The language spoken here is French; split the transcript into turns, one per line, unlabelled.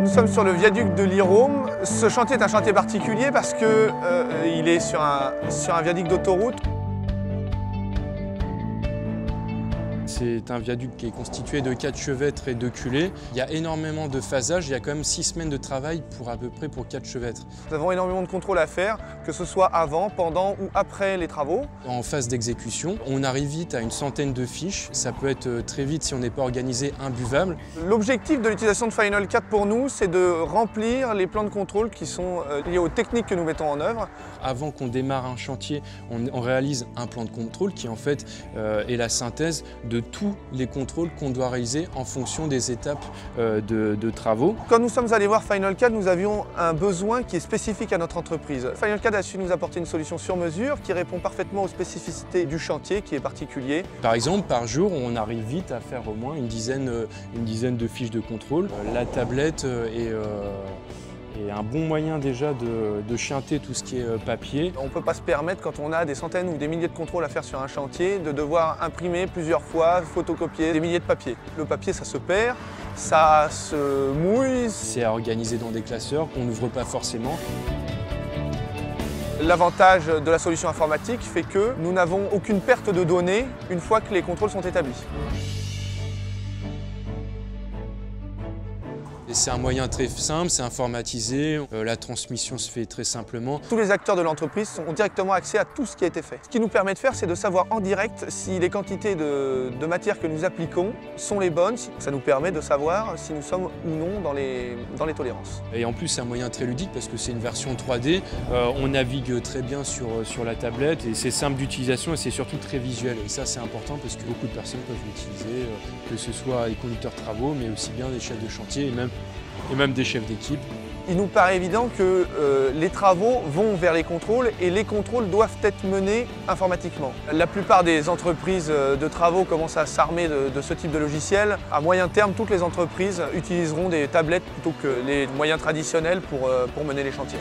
Nous sommes sur le viaduc de l'Irôme. Ce chantier est un chantier particulier parce qu'il est sur un viaduc d'autoroute.
C'est un viaduc qui est constitué de 4 chevêtres et 2 culées. Il y a énormément de phasage, il y a quand même 6 semaines de travail pour à peu près pour 4 chevêtres.
Nous avons énormément de contrôles à faire, que ce soit avant, pendant ou après les travaux.
En phase d'exécution, on arrive vite à une centaine de fiches. Ça peut être très vite si on n'est pas organisé imbuvable.
L'objectif de l'utilisation de Final Cut pour nous, c'est de remplir les plans de contrôle qui sont liés aux techniques que nous mettons en œuvre.
Avant qu'on démarre un chantier, on réalise un plan de contrôle qui en fait est la synthèse de tous les contrôles qu'on doit réaliser en fonction des étapes de travaux.
Quand nous sommes allés voir Final Cut, nous avions un besoin qui est spécifique à notre entreprise. Final Cut a su nous apporter une solution sur mesure qui répond parfaitement aux spécificités du chantier qui est particulier.
Par exemple, par jour, on arrive vite à faire au moins une dizaine de fiches de contrôle. La tablette est un bon moyen déjà de chianter tout ce qui est papier.
On ne peut pas se permettre, quand on a des centaines ou des milliers de contrôles à faire sur un chantier, de devoir imprimer plusieurs fois, photocopier des milliers de papiers. Le papier, ça se perd, ça se mouille.
C'est à organiser dans des classeurs qu'on n'ouvre pas forcément.
L'avantage de la solution informatique fait que nous n'avons aucune perte de données une fois que les contrôles sont établis.
C'est un moyen très simple, c'est informatisé, la transmission se fait très simplement.
Tous les acteurs de l'entreprise ont directement accès à tout ce qui a été fait. Ce qui nous permet de faire, c'est de savoir en direct si les quantités de matière que nous appliquons sont les bonnes. Ça nous permet de savoir si nous sommes ou non dans les tolérances.
Et en plus, c'est un moyen très ludique parce que c'est une version 3D. On navigue très bien sur la tablette et c'est simple d'utilisation et c'est surtout très visuel. Et ça, c'est important parce que beaucoup de personnes peuvent l'utiliser, que ce soit les conducteurs de travaux, mais aussi bien des chefs de chantier et même des chefs d'équipe.
Il nous paraît évident que les travaux vont vers les contrôles et les contrôles doivent être menés informatiquement. La plupart des entreprises de travaux commencent à s'armer de ce type de logiciel. À moyen terme, toutes les entreprises utiliseront des tablettes plutôt que les moyens traditionnels pour mener les chantiers.